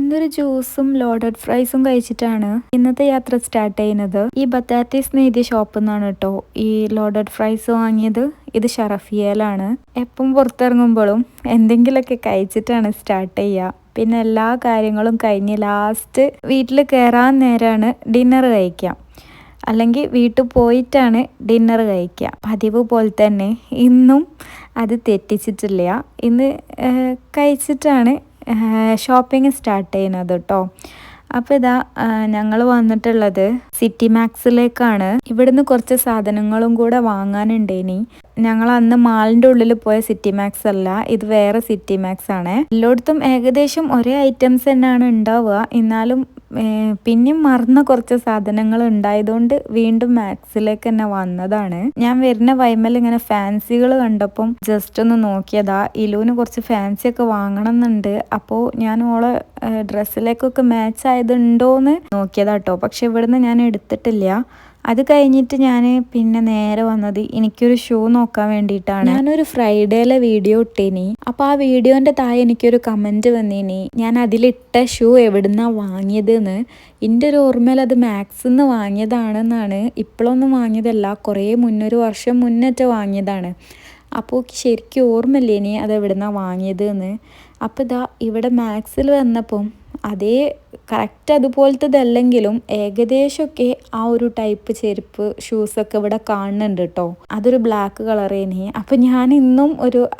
ഇന്നൊരു ജ്യൂസും ലോഡഡ് ഫ്രൈസും കഴിച്ചിട്ടാണ് ഇന്നത്തെ യാത്ര സ്റ്റാർട്ട് ചെയ്യുന്നത്. ഈ ബത്താത്തീസ് എഴുതിയ ഷോപ്പിൽ നിന്നാണ് കേട്ടോ ഈ ലോഡഡ് ഫ്രൈസ് വാങ്ങിയത്. ഇത് ഷറഫിയയിലാണ്. എപ്പം പുറത്തിറങ്ങുമ്പോഴും എന്തെങ്കിലുമൊക്കെ കഴിച്ചിട്ടാണ് സ്റ്റാർട്ട് ചെയ്യുക. പിന്നെ എല്ലാ കാര്യങ്ങളും കഴിഞ്ഞ് ലാസ്റ്റ് വീട്ടിൽ കയറാൻ നേരമാണ് ഡിന്നർ കഴിക്കാം, അല്ലെങ്കിൽ വീട്ടിൽ പോയിട്ടാണ് ഡിന്നർ കഴിക്കുക. പതിവ് പോലെ തന്നെ ഇന്നും അത് തെറ്റിച്ചിട്ടില്ല. ഇന്ന് കഴിച്ചിട്ടാണ് ഷോപ്പിംഗ് സ്റ്റാർട്ട് ചെയ്യുന്നത് കേട്ടോ. അപ്പോൾ ഇതാ ഞങ്ങൾ വന്നിട്ടുള്ളത് സിറ്റി മാക്സിലേക്കാണ്. ഇവിടുന്ന് കുറച്ച് സാധനങ്ങളും കൂടെ വാങ്ങാനുണ്ടേനി. ഞങ്ങൾ അന്ന് മാളിൻ്റെ ഉള്ളിൽ പോയ സിറ്റി മാക്സ് അല്ല, ഇത് വേറെ സിറ്റി മാക്സ് ആണ്. എല്ലായിടത്തും ഏകദേശം ഒരേ ഐറ്റംസ് തന്നെയാണ് ഉണ്ടാവുക. എന്നാലും പിന്നെയും മറന്ന കുറച്ച് സാധനങ്ങൾ ഉണ്ടായതുകൊണ്ട് വീണ്ടും മാക്സിലേക്ക് തന്നെ വന്നതാണ്. ഞാൻ വരുന്ന വൈമൽ ഇങ്ങനെ ഫാൻസികൾ കണ്ടപ്പം ജസ്റ്റ് ഒന്ന് നോക്കിയതാ. ഇലുവിന് കുറച്ച് ഫാൻസി ഒക്കെ വാങ്ങണം എന്നുണ്ട്. അപ്പോൾ ഞാൻ ഓളെ ഡ്രസ്സിലേക്കൊക്കെ മാച്ച് ആയതുണ്ടോയെന്ന് നോക്കിയതാട്ടോ. പക്ഷെ ഇവിടുന്ന് ഞാൻ എടുത്തിട്ടില്ല. അത് കഴിഞ്ഞിട്ട് ഞാൻ പിന്നെ നേരെ വന്നത് എനിക്കൊരു ഷൂ നോക്കാൻ വേണ്ടിയിട്ടാണ്. ഞാനൊരു ഫ്രൈഡേയിലെ വീഡിയോ ഇട്ടേനി. അപ്പോൾ ആ വീഡിയോൻ്റെ താഴെ എനിക്കൊരു കമൻറ്റ് വന്നേനി, ഞാൻ അതിലിട്ട ഷൂ എവിടുന്നാ വാങ്ങിയതെന്ന്. എൻ്റെ ഒരു ഓർമ്മയിൽ അത് മാക്സിന്ന് വാങ്ങിയതാണെന്നാണ്. ഇപ്പോഴൊന്നും വാങ്ങിയതല്ല, കുറേ മുന്നൊരു വർഷം മുന്നേറ്റ വാങ്ങിയതാണ്. അപ്പോൾ ശരിക്കും ഓർമ്മയില്ലേനി അത് എവിടുന്നാ വാങ്ങിയതെന്ന്. അപ്പോൾ ഇതാ ഇവിടെ മാക്സിൽ വന്നപ്പം അതേ കറക്റ്റ് അതുപോലത്തതല്ലെങ്കിലും ഏകദേശമൊക്കെ ആ ഒരു ടൈപ്പ് ചെരുപ്പ് ഷൂസൊക്കെ ഇവിടെ കാണുന്നുണ്ട് കേട്ടോ. അതൊരു ബ്ലാക്ക് കളറേനി. അപ്പം ഞാൻ ഇന്നും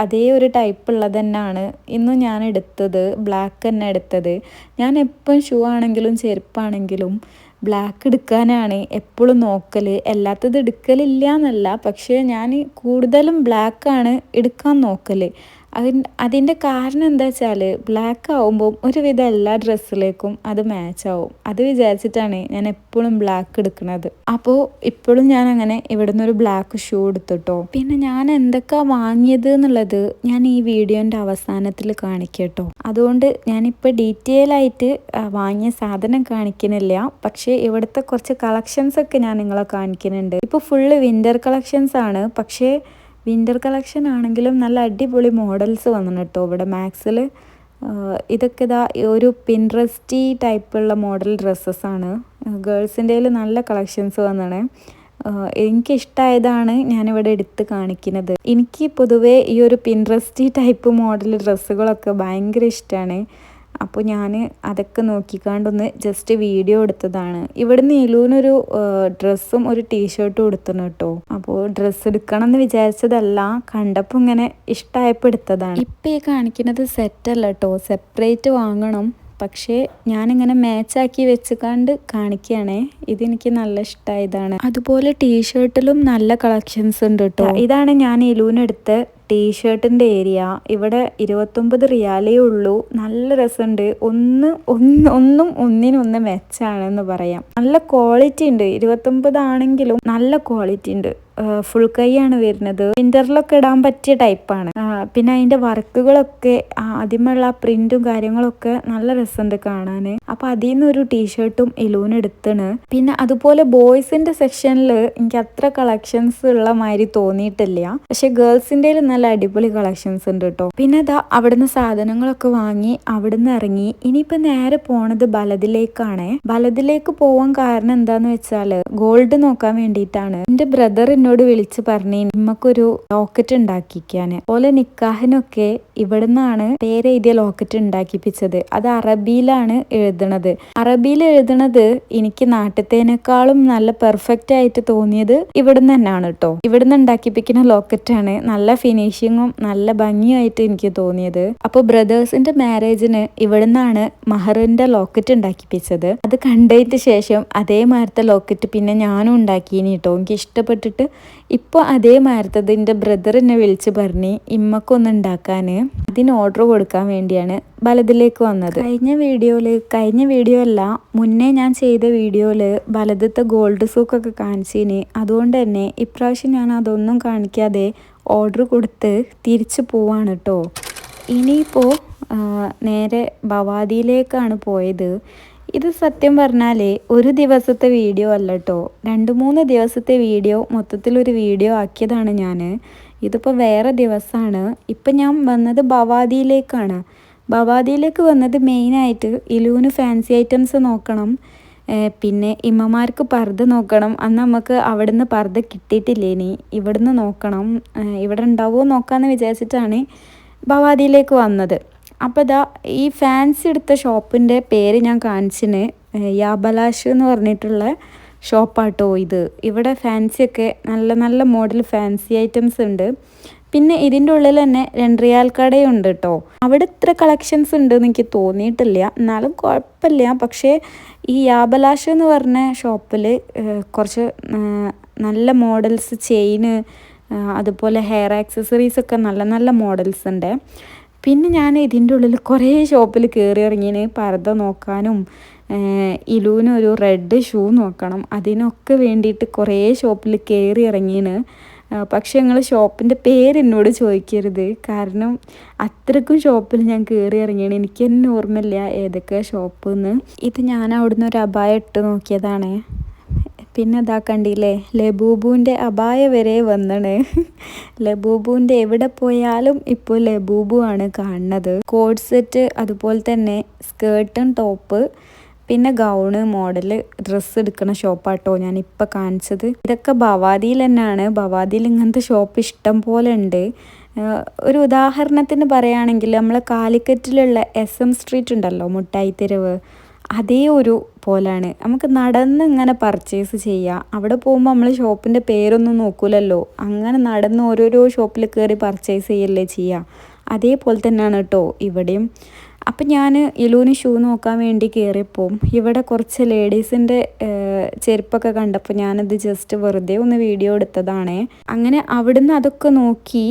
അതേ ഒരു ടൈപ്പ് ഉള്ളത് തന്നെയാണ് ഇന്നും ഞാൻ എടുത്തത്. ബ്ലാക്ക് തന്നെ എടുത്തത്. ഞാൻ എപ്പം ഷൂ ആണെങ്കിലും ചെരുപ്പാണെങ്കിലും ബ്ലാക്ക് എടുക്കാനാണ് എപ്പോഴും നോക്കൽ. എല്ലാത്തത് എടുക്കലില്ല എന്നല്ല, പക്ഷേ ഞാൻ കൂടുതലും ബ്ലാക്കാണ് എടുക്കാൻ നോക്കൽ. അതിൻ്റെ കാരണം എന്താ വെച്ചാൽ ബ്ലാക്ക് ആവുമ്പോൾ ഒരുവിധം എല്ലാ ഡ്രസ്സിലേക്കും അത് മാച്ച് ആവും. അത് വിചാരിച്ചിട്ടാണ് ഞാൻ എപ്പോഴും ബ്ലാക്ക് എടുക്കുന്നത്. അപ്പോൾ ഇപ്പോഴും ഞാൻ അങ്ങനെ ഇവിടുന്ന് ഒരു ബ്ലാക്ക് ഷൂ എടുത്തിട്ടോ. പിന്നെ ഞാൻ എന്തൊക്കെ വാങ്ങിയത് എന്നുള്ളത് ഞാൻ ഈ വീഡിയോൻ്റെ അവസാനത്തിൽ കാണിക്കട്ടോ. അതുകൊണ്ട് ഞാനിപ്പോൾ ഡീറ്റെയിൽ ആയിട്ട് വാങ്ങിയ സാധനം കാണിക്കുന്നില്ല. പക്ഷേ ഇവിടുത്തെ കുറച്ച് കളക്ഷൻസ് ഒക്കെ ഞാൻ നിങ്ങളെ കാണിക്കുന്നുണ്ട്. ഇപ്പോൾ ഫുള്ള് വിൻ്റർ കളക്ഷൻസ് ആണ്. പക്ഷേ വിൻ്റർ കളക്ഷൻ ആണെങ്കിലും നല്ല അടിപൊളി മോഡൽസ് വന്നു കേട്ടോ ഇവിടെ മാക്സിൽ. ഇതൊക്കെ ഇതാ ഒരു പിൻട്രസ്റ്റി ടൈപ്പുള്ള മോഡൽ ഡ്രസ്സസ്സാണ്. ഗേൾസിൻ്റെ നല്ല കളക്ഷൻസ് വന്നാണ്. എനിക്കിഷ്ടമായതാണ് ഞാനിവിടെ എടുത്ത് കാണിക്കുന്നത്. എനിക്ക് പൊതുവേ ഈ ഒരു പിൻട്രസ്റ്റി ടൈപ്പ് മോഡൽ ഡ്രസ്സുകളൊക്കെ ഭയങ്കര ഇഷ്ടമാണ്. അപ്പോൾ ഞാൻ അതൊക്കെ നോക്കിക്കാണ്ടൊന്ന് ജസ്റ്റ് വീഡിയോ എടുത്തതാണ്. ഇവിടുന്ന് ഇലൂനൊരു ഡ്രസ്സും ഒരു ടീഷർട്ടും എടുത്തണം കേട്ടോ. അപ്പോൾ ഡ്രസ്സ് എടുക്കണം എന്ന് വിചാരിച്ചതല്ല, കണ്ടപ്പോൾ ഇങ്ങനെ ഇഷ്ടമായപ്പോൾ എടുത്തതാണ്. ഇപ്പം ഈ കാണിക്കുന്നത് സെറ്റല്ല കേട്ടോ, സെപ്പറേറ്റ് വാങ്ങണം. പക്ഷേ ഞാനിങ്ങനെ മാച്ചാക്കി വെച്ചുകൊണ്ട് കാണിക്കുകയാണേ. ഇതെനിക്ക് നല്ല ഇഷ്ടമായതാണ്. അതുപോലെ ടീഷർട്ടിലും നല്ല കളക്ഷൻസ് ഉണ്ട് കേട്ടോ. ഇതാണ് ഞാൻ ഇലൂനെടുത്ത ടീഷർട്ടിൻ്റെ ഏരിയ. ഇവിടെ 29 റിയാലേ ഉള്ളൂ. നല്ല രസമുണ്ട്. ഒന്നും ഒന്നിനൊന്ന് മെച്ചാണെന്ന് പറയാം. നല്ല ക്വാളിറ്റി ഉണ്ട്. 29 ആണെങ്കിലും നല്ല ക്വാളിറ്റി ഉണ്ട്. ഫുൾ കൈയാണ് വരുന്നത്. വിൻ്ററിലൊക്കെ ഇടാൻ പറ്റിയ ടൈപ്പാണ്. പിന്നെ അതിൻ്റെ വർക്കുകളൊക്കെ ആദ്യമുള്ള പ്രിന്റും കാര്യങ്ങളൊക്കെ നല്ല രസമുണ്ട് കാണാൻ. അപ്പോൾ അതിൽ നിന്ന് ഒരു ടീഷർട്ടും ഇലൂന് എടുത്താണ്. പിന്നെ അതുപോലെ ബോയ്സിൻ്റെ സെക്ഷനിൽ എനിക്ക് അത്ര കളക്ഷൻസ് ഉള്ള മാതിരി തോന്നിയിട്ടില്ല. പക്ഷെ ഗേൾസിൻ്റെ നല്ല അടിപൊളി കളക്ഷൻസ് ഉണ്ട് കേട്ടോ. പിന്നെ അതാ അവിടുന്ന് സാധനങ്ങളൊക്കെ വാങ്ങി അവിടുന്ന് ഇറങ്ങി. ഇനിയിപ്പോൾ നേരെ പോണത് ബലദിലേക്കാണ്. ബലദിലേക്ക് പോവാൻ കാരണം എന്താന്ന് വെച്ചാൽ ഗോൾഡ് നോക്കാൻ വേണ്ടിയിട്ടാണ്. എൻ്റെ ബ്രദർ എന്നോട് വിളിച്ച് പറഞ്ഞു നമ്മക്കൊരു ലോക്കറ്റ് ഉണ്ടാക്കിക്കാന്. അതുപോലെ നിക്കാഹിനൊക്കെ ഇവിടുന്നാണ് പേരെഴുതിയ ലോക്കറ്റ് ഉണ്ടാക്കിപ്പിച്ചത്. അത് അറബിയിലാണ് എഴുതണത്. അറബിയിൽ എഴുതണത് എനിക്ക് നാട്ടിലത്തേനേക്കാളും നല്ല പെർഫെക്റ്റ് ആയിട്ട് തോന്നിയത് ഇവിടുന്ന് തന്നെയാണ് കേട്ടോ. ഇവിടുന്ന് ഉണ്ടാക്കിപ്പിക്കുന്ന ലോക്കറ്റാണ്. നല്ല ഫിനിഷിങ്ങും നല്ല ഭംഗിയായിട്ട് എനിക്ക് തോന്നിയത്. അപ്പോൾ ബ്രദേഴ്സിന്റെ മാരേജിന് ഇവിടുന്നാണ് മഹറിന്റെ ലോക്കറ്റ് ഉണ്ടാക്കിപ്പിച്ചത്. അത് കണ്ടതിന് ശേഷം അതേമാരത്തെ ലോക്കറ്റ് പിന്നെ ഞാനും ഉണ്ടാക്കിയിനി കേട്ടോ. എനിക്ക് ഇഷ്ടപ്പെട്ടിട്ട് ഇപ്പോൾ അതേമാരത്തത് എൻ്റെ ബ്രദർ എന്നെ വിളിച്ച് പറഞ്ഞ് ഇമ്മക്കൊന്ന് ഉണ്ടാക്കാൻ. അതിന് ഓർഡർ കൊടുക്കാൻ വേണ്ടിയാണ് ബലദിലേക്ക് വന്നത്. കഴിഞ്ഞ വീഡിയോ അല്ല മുന്നേ ഞാൻ ചെയ്ത വീഡിയോയിൽ ബലദത്തെ ഗോൾഡ് സൂക്കൊക്കെ കാണിച്ചിന്. അതുകൊണ്ട് തന്നെ ഇപ്രാവശ്യം ഞാൻ അതൊന്നും കാണിക്കാതെ ഓർഡർ കൊടുത്ത് തിരിച്ചു പോവാണ് കേട്ടോ. ഇനിയിപ്പോൾ നേരെ ബവാദിയിലേക്കാണ് പോയത്. ഇത് സത്യം പറഞ്ഞാൽ ഒരു ദിവസത്തെ വീഡിയോ അല്ല കേട്ടോ, 2-3 ദിവസത്തെ വീഡിയോ മൊത്തത്തിലൊരു വീഡിയോ ആക്കിയതാണ് ഞാൻ. ഇതിപ്പോൾ വേറെ ദിവസമാണ്. ഇപ്പം ഞാൻ വന്നത് ബവാദിയിലേക്കാണ്. ഭവാദിയിലേക്ക് വന്നത് മെയിനായിട്ട് ഇലൂന് ഫാൻസി ഐറ്റംസ് നോക്കണം, പിന്നെ ഇമ്മമാർക്ക് പർദ്ദ നോക്കണം. അന്ന് നമുക്ക് അവിടുന്ന് പർദ്ദ കിട്ടിയിട്ടില്ലേനി, ഇവിടുന്ന് നോക്കണം, ഇവിടെ ഉണ്ടാവുമോ നോക്കാമെന്ന് വിചാരിച്ചിട്ടാണ് ഭവാദിയിലേക്ക് വന്നത്. അപ്പോൾ ഇതാ ഈ ഫാൻസി എടുത്ത ഷോപ്പിൻ്റെ പേര് ഞാൻ കാണിച്ചിന്, യാബലാഷ് എന്ന് പറഞ്ഞിട്ടുള്ള ഷോപ്പാട്ടോ ഇത്. ഇവിടെ ഫാൻസിയൊക്കെ നല്ല നല്ല മോഡൽ ഫാൻസി ഐറ്റംസ് ഉണ്ട്. പിന്നെ ഇതിൻ്റെ ഉള്ളിൽ തന്നെ 2 റിയാൽ കടയും ഉണ്ട് കേട്ടോ. അവിടെ ഇത്ര കളക്ഷൻസ് ഉണ്ടെന്ന് എനിക്ക് തോന്നിയിട്ടില്ല, എന്നാലും കുഴപ്പമില്ല. പക്ഷേ ഈ യാബലാഷ് എന്ന് പറഞ്ഞ ഷോപ്പിൽ കുറച്ച് നല്ല മോഡൽസ്, ചെയിന്, അതുപോലെ ഹെയർ ആക്സസറീസ് ഒക്കെ നല്ല നല്ല മോഡൽസ് ഉണ്ട്. പിന്നെ ഞാൻ ഇതിൻ്റെ ഉള്ളിൽ കുറേ ഷോപ്പിൽ കയറി ഇറങ്ങിന് പർദ്ദ നോക്കാനും ഇലൂന് ഒരു റെഡ് ഷൂ നോക്കണം, അതിനൊക്കെ വേണ്ടിയിട്ട് കുറേ ഷോപ്പിൽ കയറി ഇറങ്ങിന്. പക്ഷെ നിങ്ങൾ ഷോപ്പിൻ്റെ പേര് എന്നോട് ചോദിക്കരുത്, കാരണം അത്രക്കും ഷോപ്പിൽ ഞാൻ കയറി ഇറങ്ങിയാണ്, എനിക്ക് തന്നെ ഓർമ്മയില്ല ഏതൊക്കെ ഷോപ്പ് എന്ന്. ഇത് ഞാൻ അവിടുന്ന് ഒരു അബായ ഇട്ട് നോക്കിയതാണ്. പിന്നെ ഇതാ കണ്ടില്ലേ, ലബൂബുവിൻ്റെ അബായ വരെ വന്നാണ്. ലബൂബുവിൻ്റെ എവിടെ പോയാലും ഇപ്പോൾ ലബൂബു ആണ് കാണുന്നത്. കോഡ് സെറ്റ്, അതുപോലെ തന്നെ സ്കേർട്ടും ടോപ്പ്, പിന്നെ ഗൗണ് മോഡൽ ഡ്രസ്സ് എടുക്കുന്ന ഷോപ്പാട്ടോ ഞാനിപ്പോൾ കാണിച്ചത്. ഇതൊക്കെ ഭവാദിയിൽ തന്നെയാണ്. ഭവാദിയിൽ ഇങ്ങനത്തെ ഷോപ്പ് ഇഷ്ടം പോലെ ഉണ്ട്. ഒരു ഉദാഹരണത്തിന് പറയുകയാണെങ്കിൽ നമ്മൾ കാലിക്കറ്റിലുള്ള SM സ്ട്രീറ്റ് ഉണ്ടല്ലോ, മുട്ടായി തെരുവ്, അതേ ഒരു പോലാണ്. നമുക്ക് നടന്ന് ഇങ്ങനെ പർച്ചേസ് ചെയ്യാം. അവിടെ പോകുമ്പോൾ നമ്മൾ ഷോപ്പിൻ്റെ പേരൊന്നും നോക്കൂലല്ലോ, അങ്ങനെ നടന്ന് ഓരോരോ ഷോപ്പിൽ കയറി പർച്ചേസ് ചെയ്യല്ലേ ചെയ്യുക. അതേപോലെ തന്നെയാണ് കേട്ടോ ഇവിടെയും. അപ്പം ഞാൻ ഇലൂന് ഷൂ നോക്കാൻ വേണ്ടി കയറിയപ്പോൾ ഇവിടെ കുറച്ച് ലേഡീസിൻ്റെ ചെരുപ്പൊക്കെ കണ്ടപ്പോൾ ഞാനത് ജസ്റ്റ് വെറുതെ ഒന്ന് വീഡിയോ എടുത്തതാണേ. അങ്ങനെ അവിടുന്ന് അതൊക്കെ നോക്കി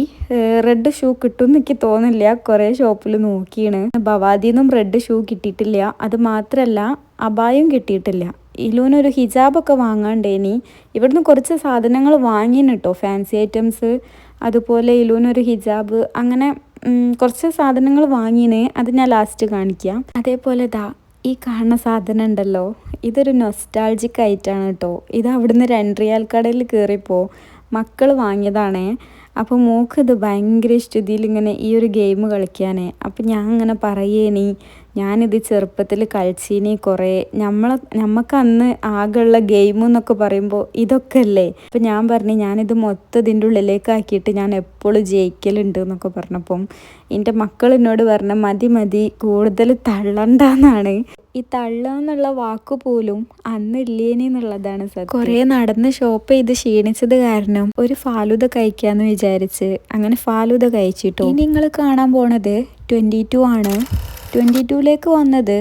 റെഡ് ഷൂ കിട്ടും എനിക്ക് തോന്നില്ല, കുറേ ഷോപ്പിൽ നോക്കിയാണ്. ഭവാദിന്നും റെഡ് ഷൂ കിട്ടിയിട്ടില്ല. അത് മാത്രമല്ല അബായും കിട്ടിയിട്ടില്ല. ഇലൂനൊരു ഹിജാബൊക്കെ വാങ്ങാണ്ടേനി. ഇവിടുന്ന് കുറച്ച് സാധനങ്ങൾ വാങ്ങിന് കേട്ടോ, ഫാൻസി ഐറ്റംസ്, അതുപോലെ ഇലൂനൊരു ഹിജാബ്, അങ്ങനെ കുറച്ച് സാധനങ്ങൾ വാങ്ങിന്. അത് ഞാൻ ലാസ്റ്റ് കാണിക്കാം. അതേപോലെ ദാ ഈ കാണുന്ന സാധനം ഉണ്ടല്ലോ, ഇതൊരു നൊസ്റ്റാൾജിക് ആയിട്ടാണ് കേട്ടോ. ഇത് അവിടുന്ന് 2 റിയാൽ കടയിൽ കയറിയപ്പോൾ മക്കൾ വാങ്ങിയതാണേ. അപ്പോൾ മോൾക്ക് ഇത് ഭയങ്കര ഇഷ്ടം, ഇതിലിങ്ങനെ ഈ ഒരു ഗെയിം കളിക്കാനേ. അപ്പം ഞാൻ അങ്ങനെ പറയേനി, ഞാനിത് ചെറുപ്പത്തിൽ കളിച്ചീനി കുറേ, നമുക്ക് അന്ന് ആകെയുള്ള ഗെയിം എന്നൊക്കെ പറയുമ്പോൾ ഇതൊക്കെ അല്ലേ. അപ്പം ഞാൻ പറഞ്ഞു ഞാനിത് മൊത്തം ഇതിൻ്റെ ഉള്ളിലേക്ക് ആക്കിയിട്ട് ഞാൻ എപ്പോഴും ജയിക്കലുണ്ട് എന്നൊക്കെ പറഞ്ഞപ്പം എൻ്റെ മക്കൾ എന്നോട് പറഞ്ഞ മതി കൂടുതൽ തള്ളണ്ടെന്നാണ്. ഈ തള്ളുക എന്നുള്ള വാക്ക് പോലും അന്നില്ലേനി എന്നുള്ളതാണ് സത്യം. കുറേ നടന്ന് ഷോപ്പ് ചെയ്ത് ക്ഷീണിച്ചത് കാരണം ഒരു ഫാലൂദ കഴിക്കാമെന്ന് വിചാരിച്ച് അങ്ങനെ ഫാലൂദ കഴിച്ചിട്ടു. ഇനി നിങ്ങൾ കാണാൻ പോണത് 22 ആണ്. 22ലേക്ക് വന്നത്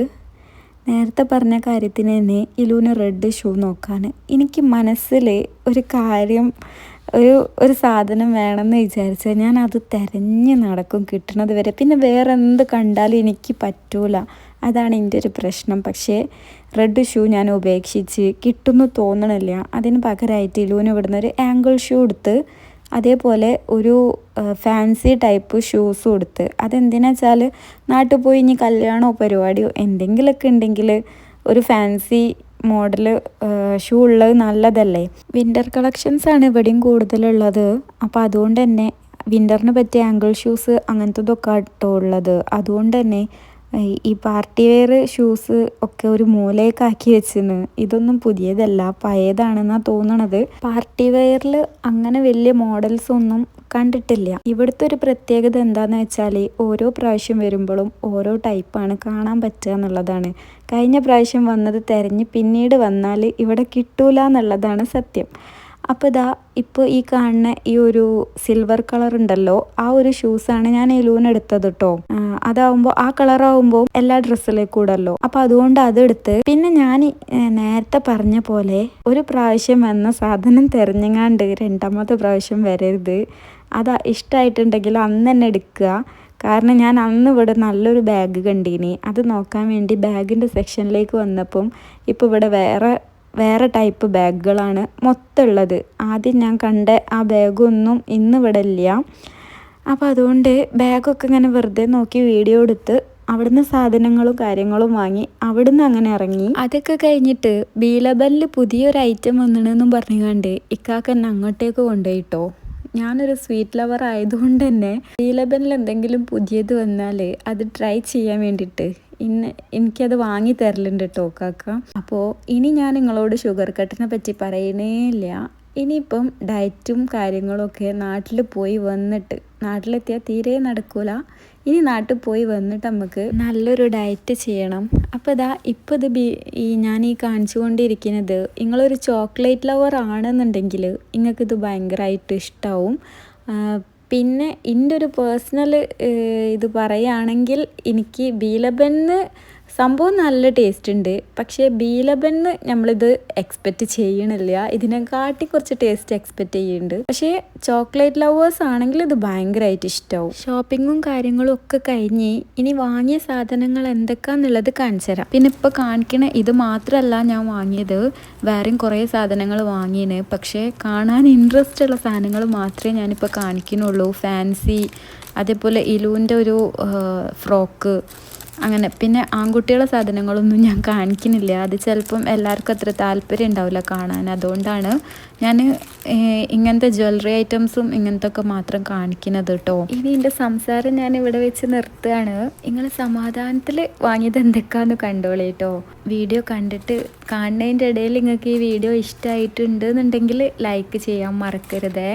നേരത്തെ പറഞ്ഞ കാര്യത്തിന് തന്നെ ഇലൂന് റെഡ് ഷൂ നോക്കാൻ. എനിക്ക് മനസ്സിൽ ഒരു കാര്യം, ഒരു സാധനം വേണമെന്ന് വിചാരിച്ചാൽ ഞാൻ അത് തിരഞ്ഞ് നടക്കും കിട്ടുന്നത് വരെ. പിന്നെ വേറെ എന്ത് കണ്ടാലും എനിക്ക് പറ്റൂല, അതാണ് എൻ്റെ ഒരു പ്രശ്നം. പക്ഷേ റെഡ് ഷൂ ഞാൻ ഉപേക്ഷിച്ച്, കിട്ടുമെന്ന് തോന്നണില്ല. അതിന് പകരമായിട്ട് ഇലൂന് ഇവിടുന്ന് ഒരു ആങ്കിൾ ഷൂ എടുത്ത്, അതേപോലെ ഒരു ഫാൻസി ടൈപ്പ് ഷൂസും എടുത്ത്. അതെന്തിനാ വെച്ചാൽ നാട്ടിൽ പോയി ഇനി കല്യാണമോ പരിപാടിയോ എന്തെങ്കിലുമൊക്കെ ഉണ്ടെങ്കിൽ ഒരു ഫാൻസി മോഡൽ ഷൂ ഉള്ളത് നല്ലതല്ലേ. വിൻ്റർ കളക്ഷൻസാണ് ഇവിടെയും കൂടുതലുള്ളത്. അപ്പോൾ അതുകൊണ്ട് തന്നെ വിൻ്ററിന് പറ്റിയ ആങ്കിൾ ഷൂസ് അങ്ങനത്തതൊക്കെ ആട്ടോ ഉള്ളത്. അതുകൊണ്ട് തന്നെ ഈ പാർട്ടി വെയർ ഷൂസ് ഒക്കെ ഒരു മൂലയൊക്കെ വെച്ചിന്. ഇതൊന്നും പുതിയതല്ല, പഴയതാണെന്നാണ് തോന്നണത്. പാർട്ടി വെയറിൽ അങ്ങനെ വലിയ മോഡൽസ് ഒന്നും കണ്ടിട്ടില്ല. ഇവിടുത്തെ ഒരു പ്രത്യേകത എന്താണെന്ന് വെച്ചാൽ ഓരോ പ്രാവശ്യം വരുമ്പോഴും ഓരോ ടൈപ്പാണ് കാണാൻ പറ്റുക എന്നുള്ളതാണ്. കഴിഞ്ഞ പ്രാവശ്യം വന്നത് തിരഞ്ഞ് പിന്നീട് വന്നാൽ ഇവിടെ കിട്ടൂല എന്നുള്ളതാണ് സത്യം. അപ്പോൾ ഇതാ ഇപ്പോൾ ഈ കാണുന്ന ഈ ഒരു സിൽവർ കളർ ഉണ്ടല്ലോ, ആ ഒരു ഷൂസാണ് ഞാൻ ഇലൂന് എടുത്തത് കേട്ടോ. അതാവുമ്പോൾ ആ കളറാവുമ്പോൾ എല്ലാ ഡ്രസ്സിലേക്ക് കൂടല്ലോ, അപ്പോൾ അതുകൊണ്ട് അതെടുത്ത്. പിന്നെ ഞാൻ നേരത്തെ പറഞ്ഞ പോലെ ഒരു പ്രാവശ്യം വന്ന സാധനം തിരഞ്ഞങ്ങാണ്ട് 2ാമത്തെ പ്രാവശ്യം വരരുത്. അത് ഇഷ്ടമായിട്ടുണ്ടെങ്കിൽ അന്ന് തന്നെ എടുക്കുക. കാരണം ഞാൻ അന്ന് ഇവിടെ നല്ലൊരു ബാഗ് കണ്ടീനി, അത് നോക്കാൻ വേണ്ടി ബാഗിൻ്റെ സെക്ഷനിലേക്ക് വന്നപ്പം ഇപ്പോൾ ഇവിടെ വേറെ ടൈപ്പ് ബാഗുകളാണ് മൊത്തം ഉള്ളത്. ആദ്യം ഞാൻ കണ്ട ആ ബാഗൊന്നും ഇന്നിവിടെ ഇല്ല. അപ്പോൾ അതുകൊണ്ട് ബാഗൊക്കെ ഇങ്ങനെ വെറുതെ നോക്കി വീഡിയോ എടുത്ത് അവിടുന്ന് സാധനങ്ങളും കാര്യങ്ങളും വാങ്ങി അവിടുന്ന് അങ്ങനെ ഇറങ്ങി. അതൊക്കെ കഴിഞ്ഞിട്ട് ബീലബലിൽ പുതിയൊരു ഐറ്റം വന്നിണെന്നും പറഞ്ഞുകൊണ്ട് ഇക്കാക്ക എന്നെ അങ്ങോട്ടേക്ക് കൊണ്ടുപോയിട്ടോ. ഞാനൊരു സ്വീറ്റ് ലവർ ആയതുകൊണ്ട് തന്നെ ബീലബനിൽ എന്തെങ്കിലും പുതിയത് വന്നാൽ അത് ട്രൈ ചെയ്യാൻ വേണ്ടിയിട്ട് എനിക്കത് വാങ്ങി തരലുണ്ട് കേട്ടോ കാക്ക. അപ്പോൾ ഇനി ഞാൻ നിങ്ങളോട് ഷുഗർ കട്ടിനെ പറ്റി പറയണേ ഇല്ല. ഇനിയിപ്പം ഡയറ്റും കാര്യങ്ങളൊക്കെ നാട്ടിൽ പോയി വന്നിട്ട്, നാട്ടിലെത്തിയാൽ തീരെ നടക്കൂല. ഇനി നാട്ടിൽ പോയി വന്നിട്ട് നമുക്ക് നല്ലൊരു ഡയറ്റ് ചെയ്യണം. അപ്പോൾ ഇപ്പോൾ ഞാൻ കാണിച്ചു കൊണ്ടിരിക്കുന്നത്, നിങ്ങളൊരു ചോക്ലേറ്റ് ലവർ ആണെന്നുണ്ടെങ്കിൽ നിങ്ങൾക്കിത് ഭയങ്കരമായിട്ട് ഇഷ്ടമാവും. പിന്നെ എൻ്റെ ഒരു പേഴ്സണൽ ഇത് പറയുകയാണെങ്കിൽ എനിക്ക് ബീലബന്ന് സംഭവം നല്ല ടേസ്റ്റ് ഉണ്ട്. പക്ഷേ ബീലബന്ന് നമ്മളിത് എക്സ്പെക്റ്റ് ചെയ്യണില്ല, ഇതിനെക്കാട്ടി കുറച്ച് ടേസ്റ്റ് എക്സ്പെക്റ്റ് ചെയ്യുന്നുണ്ട്. പക്ഷേ ചോക്ലേറ്റ് ലവേഴ്സ് ആണെങ്കിൽ ഇത് ഭയങ്കരമായിട്ട് ഇഷ്ടമാവും. ഷോപ്പിങ്ങും കാര്യങ്ങളും ഒക്കെ കഴിഞ്ഞ് ഇനി വാങ്ങിയ സാധനങ്ങൾ എന്തൊക്കെയാണെന്നുള്ളത് കാണിച്ചു തരാം. പിന്നെ ഇപ്പോൾ കാണിക്കണ ഇത് മാത്രമല്ല ഞാൻ വാങ്ങിയത്, വേറെയും കുറേ സാധനങ്ങൾ വാങ്ങിയേന്. പക്ഷേ കാണാൻ ഇൻട്രസ്റ്റ് ഉള്ള സാധനങ്ങൾ മാത്രമേ ഞാനിപ്പോൾ കാണിക്കുന്നുള്ളൂ. ഫാൻസി, അതേപോലെ ഇലുവിൻ്റെ ഒരു ഫ്രോക്ക്, അങ്ങനെ. പിന്നെ ആൺകുട്ടികളുടെ സാധനങ്ങളൊന്നും ഞാൻ കാണിക്കുന്നില്ല, അത് ചിലപ്പം എല്ലാവർക്കും അത്ര താല്പര്യം ഉണ്ടാവില്ല കാണാൻ. അതുകൊണ്ടാണ് ഞാൻ ഇങ്ങനത്തെ ജ്വല്ലറി ഐറ്റംസും ഇങ്ങനത്തെ ഒക്കെ മാത്രം കാണിക്കുന്നത് കേട്ടോ. ഇനി എൻ്റെ സംസാരം ഞാൻ ഇവിടെ വെച്ച് നിർത്തുകയാണ്. നിങ്ങൾ സമാധാനത്തിൽ വാങ്ങിയത് എന്തൊക്കെയാണെന്ന് കണ്ടോളൂ കേട്ടോ. വീഡിയോ കണ്ടിട്ട് കാണുന്നതിൻ്റെ ഇടയിൽ നിങ്ങൾക്ക് ഈ വീഡിയോ ഇഷ്ടമായിട്ടുണ്ട് എന്നുണ്ടെങ്കിൽ ലൈക്ക് ചെയ്യാൻ മറക്കരുതേ.